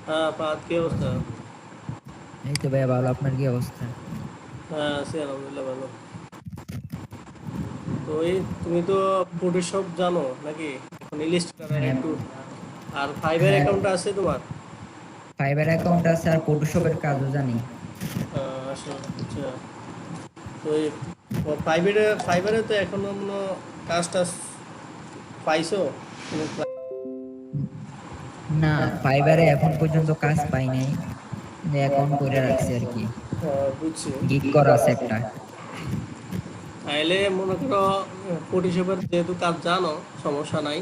হ্যাঁ, ফাহাদ, কি অবস্থা? এই তো ভাইয়া ভালো, আপনার কি অবস্থা? হ্যাঁ, আছি আলহামদুলিল্লাহ, ভালো। তো এই তুমি তো ফটোশপ জানো নাকি? এখন ইলিস্ট্রেটর আর হ্যাঁ একটু, আর ফাইবার হ্যাঁ, অ্যাকাউন্ট আছে তোমার? ফাইবার অ্যাকাউন্ট আছে আর ফটোশপের কাজও জানি। আচ্ছা, আচ্ছা। তো এই ফাইবারে ফাইবারে তো এখনো মনে হয় কাজ টাজ পাইছো? কোনো না, ফাইবারে এখন পর্যন্ত কাজ পাই নাই, যে অ্যাকাউন্ট করে রাখছি আর কি। বুঝছি। গিগ করা আছে একটা। তাইলে মনে করো ফটোশপের যেহেতু কাজ জানো, সমস্যা নাই।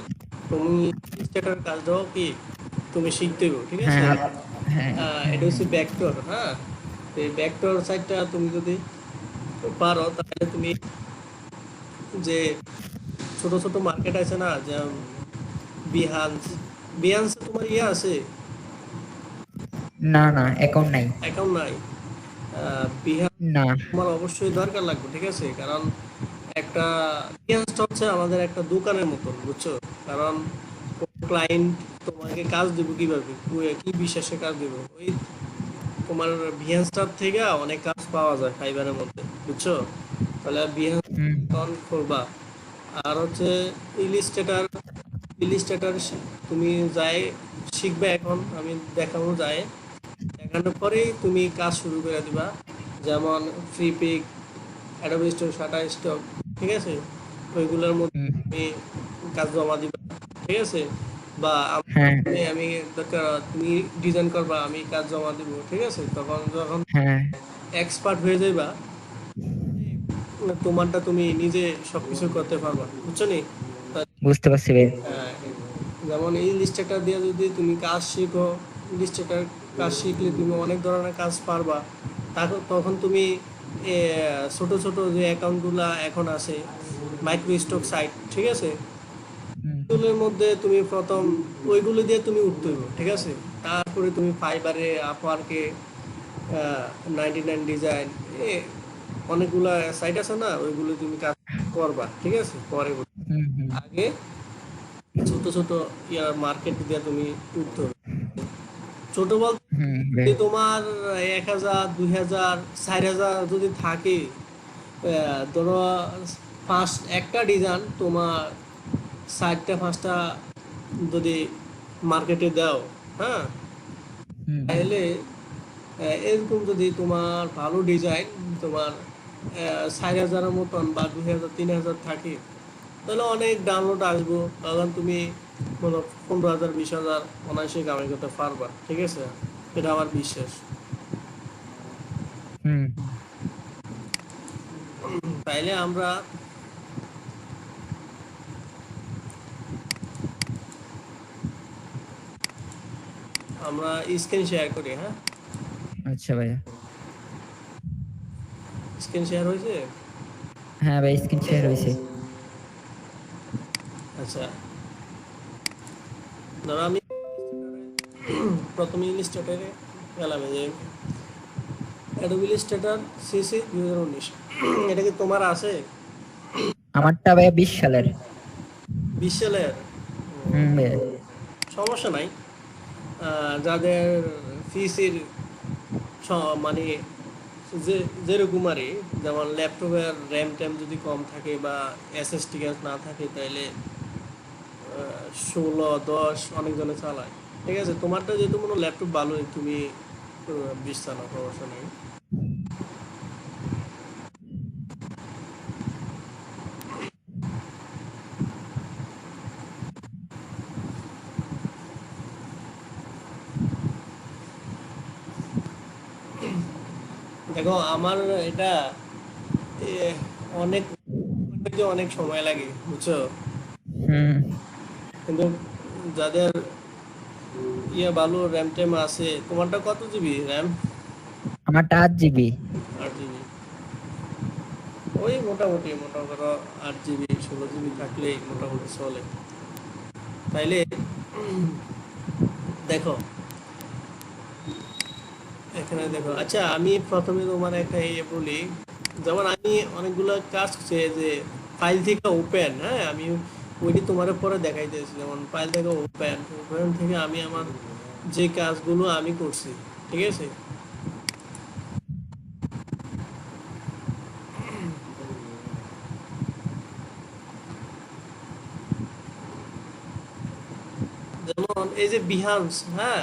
তুমি ইলিস্ট্রেটর কাজটাও কি তুমি শিখতে হবে, ঠিক হ্যাঁ আছে? হ্যাঁ এটা হ্যাঁ হচ্ছে ভেক্টর, হ্যাঁ। তো এই ভেক্টর সাইডটা তুমি যদি পারো তাহলে তুমি যে ছোট ছোট মার্কেট আছে না, যেমন বিহান্স, বিহান্সে তোমার ইয়ে আছে, না না, অ্যাকাউন্ট নাই। অ্যাকাউন্ট নাই? বিহান্স না। তোমার অবশ্যই দরকার লাগবে, ঠিক আছে? কারণ একটা বিহান্সটা হচ্ছে আমাদের একটা দোকানের মতন, বুঝছো? কারণ ক্লায়েন্ট তোমাকে কাজ দেবো কিভাবে, কি বিশ্বাসে কাজ দেবো, ওই তোমার বিহেন্সটার থেকে অনেক কাজ পাওয়া যায় ফাইবারের মধ্যে, বুঝছো? তাহলে বিহেন্স হুম করবা। আর হচ্ছে ইলিস্ট্রেটার, ইলিস্ট্রেটার তুমি যাই শিখবে, এখন আমি দেখাবো যায়, দেখানোর পরেই তুমি কাজ শুরু করে দিবা। যেমন Freepik, Adobe store, Shutterstock, ঠিক আছে? ওইগুলোর মধ্যে হুম। তুমি কাজ জমা দিবা, ঠিক আছে? বা হ্যাঁ আমি দরকার তুমি ডিজাইন করবা, আমি কাজ জমা দিব, ঠিক আছে? তখন যখন হ্যাঁ, এক্সপার্ট হয়ে যাইবা, তোমারটা তুমি নিজে সবকিছু করতে পারবা, বুঝছো নি? বুঝতে পারছি ভাই। হ্যাঁ, যেমন এই ইলিস্ট্রেটর দিয়ে যদি তুমি কাজ শিখো, ইলিস্ট্রেটর কাজ শিখলে তুমি অনেক ধরনের কাজ পারবা। তখন তুমি ছোট ছোট যে অ্যাকাউন্টগুলা এখন আছে, মাইক্রো স্টক সাইট, ঠিক আছে? হুম ওইগুলোর মধ্যে তুমি প্রথম ওইগুলো দিয়ে তুমি উঠতে হবে, ঠিক আছে? তারপরে তুমি ফাইবারে, আপওয়ার্কে, 99 ডিজাইন, অনেকগুলা সাইট আছে না, ওইগুলো তুমি কাজ করবা, ঠিক আছে? পরে হুম হুম আগে ছোট ছোট মার্কেট দিয়ে তুমি উঠতে হবে। ছোট বলতে হুম ভাই। যদি তোমার 1,000, 2,000, 4,000 যদি থাকে, ধরো একটা ডিজাইন তোমার 4টা 5টা যদি মার্কেটে দাও, হ্যাঁ, হুম তাহলে এরকম যদি তোমার ভালো ডিজাইন তোমার 4,000-এর মতন বা 2,000, 3,000 থাকে, তাহলে অনেক ডাউনলোড আসবো, তখন তুমি মনে 15,000, 20,000 অনায়াসে কামাই করতে পারবা, ঠিক আছে? এটা আমার বিশ্বাস। হুম। তাইলে আমরা আমরা স্ক্রিন শেয়ার করি, হ্যাঁ? আচ্ছা ভাইয়া। স্ক্রিন শেয়ার হয়েছে? হ্যাঁ ভাই, স্ক্রিন শেয়ার হয়েছে। আচ্ছা, ধরো আমি প্রথমে ইলিস্ট্রেটরে গেলাম, এই যে অ্যাডোবি ইলিস্ট্রেটর সিসি 2019। এটা কি তোমার আছে? আমারটা ভাইয়া 20 সালের। 20 সালের? ভাইয়া। সমস্যা নাই। যাদের পিসির মানে যে যেরকম আর কি, যেমন ল্যাপটপের র্যাম ট্যাম যদি কম থাকে বা এসএসডি কার্ড না থাকে, তাহলে 16, 10 অনেকজনে চালায়, ঠিক আছে? তোমারটা যেহেতু মনে ল্যাপটপ ভালোই, তুমি 20 চালাও, সমস্যা নেই। দেখো আমার এটা এ, অনেক অনেক সময় লাগে, বুঝছো? হুম। কিন্তু যাদের ভালো র্যাম ট্যাম আছে, তোমারটা কত জিবি র্যাম? আমারটা 8 জিবি। 8 জিবি? ওই মোটামুটি মনে করো 8 জিবি 16 জিবি থাকলেই মোটামুটি চলে। তাইলে দেখো, এখানে দেখো, আচ্ছা আমি প্রথমে তোমার একটা বলি। যেমন আমি অনেকগুলো কাজ করছি, যে ফাইল থেকে ওপেন, হ্যাঁ, আমি ওইটি তোমার পরে দেখাইতেছি। যেমন ফাইল থেকে ওপেন, ওপেন থেকে আমি আমার যে কাজগুলো আমি করছি, ঠিক আছে? যেমন এই যে বিহান্স, হ্যাঁ,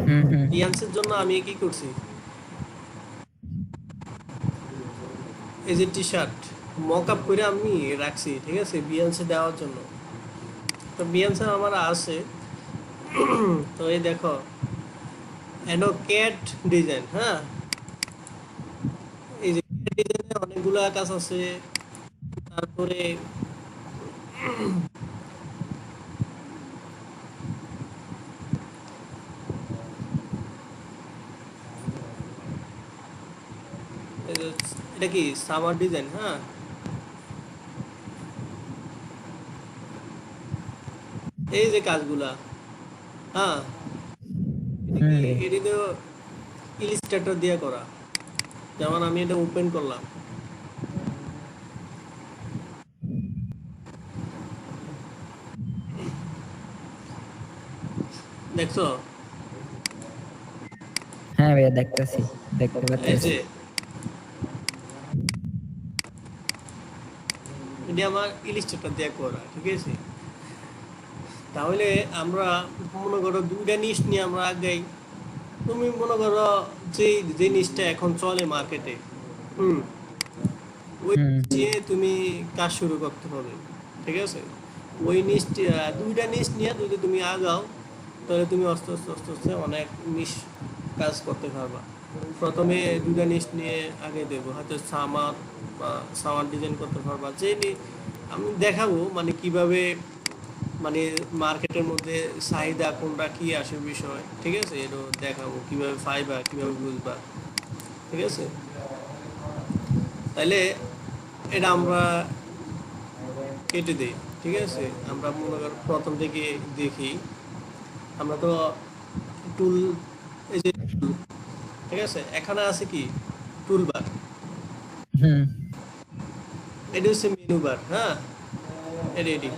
হুম হুম বিহান্সের জন্য আমি কি করছি, এই যে টি শার্ট মক আপ করে আমি রাখছি, ঠিক আছে, বিহান্সে দেওয়ার জন্য। তো বিহান্সে আমার আছে। তো এই দেখো, এনো ক্যাট ডিজাইন, হ্যাঁ, এই যে ক্যাট ডিজাইনে অনেকগুলো কাজ আছে। তারপরে এই যে এটা কি সামার ডিজাইন, হ্যাঁ, এই যে কাজগুলা, হ্যাঁ, এটা হুম কি, ভাইয়া। এটা তো ইলিস্ট্রেটর দিয়ে করা। যেমন আমি এটা ওপেন করলাম, দেখছো? হ্যাঁ ভাইয়া, দেখতেছি, দেখতে এই পাচ্ছি। যে এটা আমার ইলিস্ট্রেটর দিয়ে করা, ঠিক আছে। তাহলে আমরা মনে করো দুইটা নিশ নিয়ে আমরা আগাই। তুমি মনে করো যে জিনিসটা এখন চলে মার্কেটে, হুম, ওই হুম নিয়ে তুমি কাজ শুরু করতে হবে, ঠিক আছে। ওই নিশ, দুইটা নিশ নিয়ে যদি তুমি আগাও, তাহলে তুমি আস্তে আস্তে আস্তে আস্তে অনেক নিশ কাজ করতে পারবা। প্রথমে দুইটা নিশ নিয়ে আগে দেবো, হয়তো সামার বা সামার ডিজাইন করতে পারবা। আমি দেখাবো মানে কিভাবে, মানে মার্কেটের মধ্যে চাহিদা কোনটা কি আসে বিষয়, ঠিক আছে, এটা দেখাবো কিভাবে পাইবা, কিভাবে বুঝবা, ঠিক আছে। তাইলে এটা আমরা কেটে দিই, ঠিক আছে। আমরা মনে কর প্রথম থেকে দেখি, আমরা তো টুল, এই যে tool, ঠিক আছে, এখানে আছে কি টুল বার, হুম এটা হচ্ছে মেনু বার, হ্যাঁ, রেডি।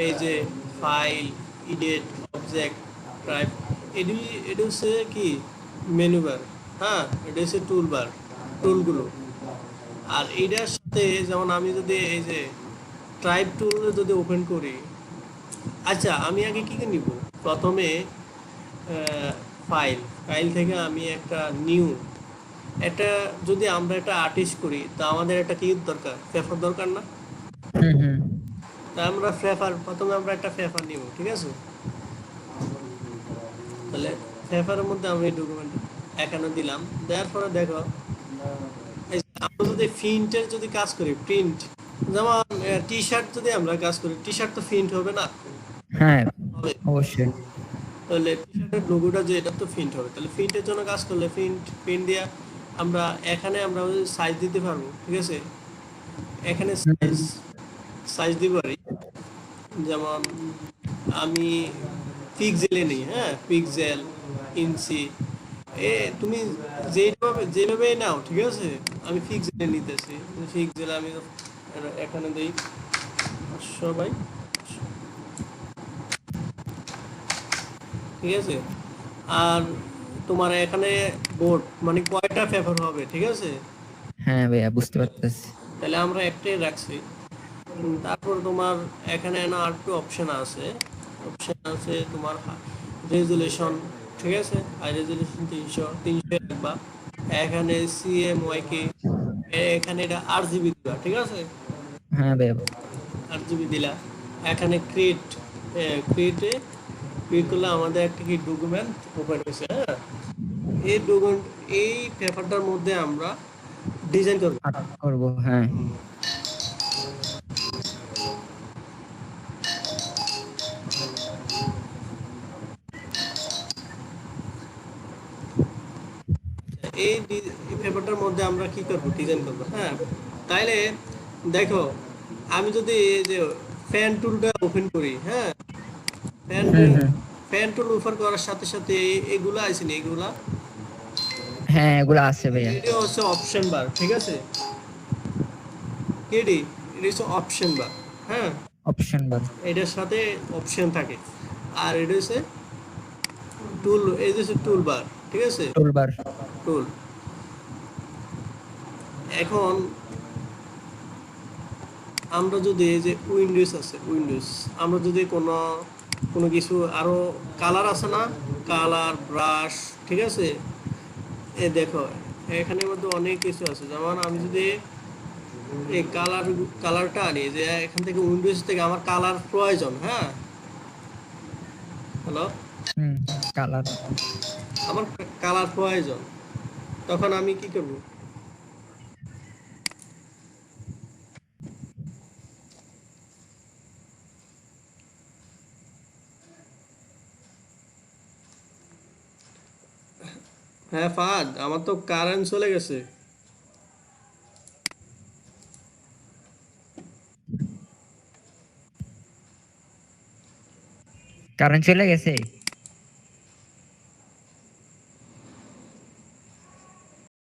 এই যে ফাইল, এডিট, অবজেক্ট, টাইপ, এডি, এটা হচ্ছে কি মেনু বার, হ্যাঁ, এটা হচ্ছে টুল বার, টুলগুলো। আর এটার সাথে যেমন আমি যদি এই যে ট্রাইব টুল যদি ওপেন করি, আচ্ছা আমি আগে কি কি নিব, প্রথমে ফাইল, ফাইল থেকে আমি একটা নিউ, একটা, যদি আমরা একটা আর্টিস্ট করি তা আমাদের একটা কি দরকার, পেপার দরকার না? হুম হুম তা আমরা পেপার, প্রথমে আমরা একটা পেপার নিব, ঠিক আছে। তাহলে পেপারের মধ্যে আমি ডকুমেন্ট এখানে দিলাম, দেওয়ার পরে দেখো, এই যে আমরা যদি প্রিন্টের যদি কাজ করি, প্রিন্ট, যেমন টি শার্ট যদি আমরা কাজ করি, টি শার্ট তো প্রিন্ট হবে না, হ্যাঁ হবে। অবশ্যই। তাহলে টি শার্টের লোগোটা যে এটা তো প্রিন্ট হবে, তাহলে প্রিন্টের জন্য কাজ করলে প্রিন্ট দিয়া আমরা এখানে আমরা সাইজ দিতে পারবো, ঠিক আছে। এখানে হুম সাইজ, সাইজ দিব আর যেমন আমি পিক্সেলে নিই, হ্যাঁ, পিক্সেল, ইঞ্চি, এ তুমি যেভাবে যেভাবে নাও, ঠিক আছে। আমি পিক্সেলে নিতেছি, পিক্সেলে আমি এখানে দিই সবাই, ঠিক আছে। আর তোমার এখানে বোর্ড মানে কয়টা পেপার হবে, ঠিক আছে। হ্যাঁ ভাইয়া, বুঝতে পারতেছি। তাহলে আমরা একটাই রাখছি। তারপর তোমার এখানে না আর একটু অপশন আছে, অপশন আছে তোমার রেজুলেশন, ঠিক আছে, হাই রেজুলেশন 300 রাখবা। এখানে সিএমওয়াইকে, এখানে এটা 8 জিবি দিবা, ঠিক আছে, হ্যাঁ ভাইয়া। 8 জিবি দিলা। এখানে ক্রিয়েট, ক্রিয়েটে ক্রিয়েট করলে আমাদের একটা কি ডকুমেন্ট ওপেন হয়েছে, হ্যাঁ। এই ডকুমেন্ট, এই পেপারটার মধ্যে আমরা ডিজাইন করব। আর্ট করবো, হ্যাঁ। এই পেপারটার মধ্যে আমরা কি করব, ডিজাইন করব, হ্যাঁ। তাইলে দেখো, আমি যদি এই যে ফ্যান টুলটা ওপেন করি, হ্যাঁ, ফ্যান হুম হুম ফ্যান টুল ওপেন করার সাথে সাথে এগুলা আছে না, এগুলা, হ্যাঁ, এগুলো আছে ভাইয়া। এটা হচ্ছে অপশন বার, ঠিক আছে। কেডি, এটা হচ্ছে অপশন বার, হ্যাঁ, অপশন বার। এটার সাথে অপশন থাকে। আর এটা হচ্ছে টুল, এই যে টুল বার, ঠিক আছে, টুলবার। টুল। এখন আমরা যদি এই যে উইন্ডোজ আছে, উইন্ডোজ, আমরা যদি কোনো কোনো কিছু আরো কালার আছে না, কালার ব্রাশ, ঠিক আছে, এ দেখো এখানের মধ্যে অনেক কিছু আছে। যেমন আমি যদি এই কালারটা আনি, যে এখান থেকে উইন্ডোজ থেকে আমার কালার প্রয়োজন, হ্যাঁ, হ্যালো, হুম, কালার। আমার কালার প্রয়োজন, তখন আমি কি করব? হ্যাঁ ফাহাদ, আমার তো কারেন্ট চলে গেছে। কারেন্ট চলে গেছে।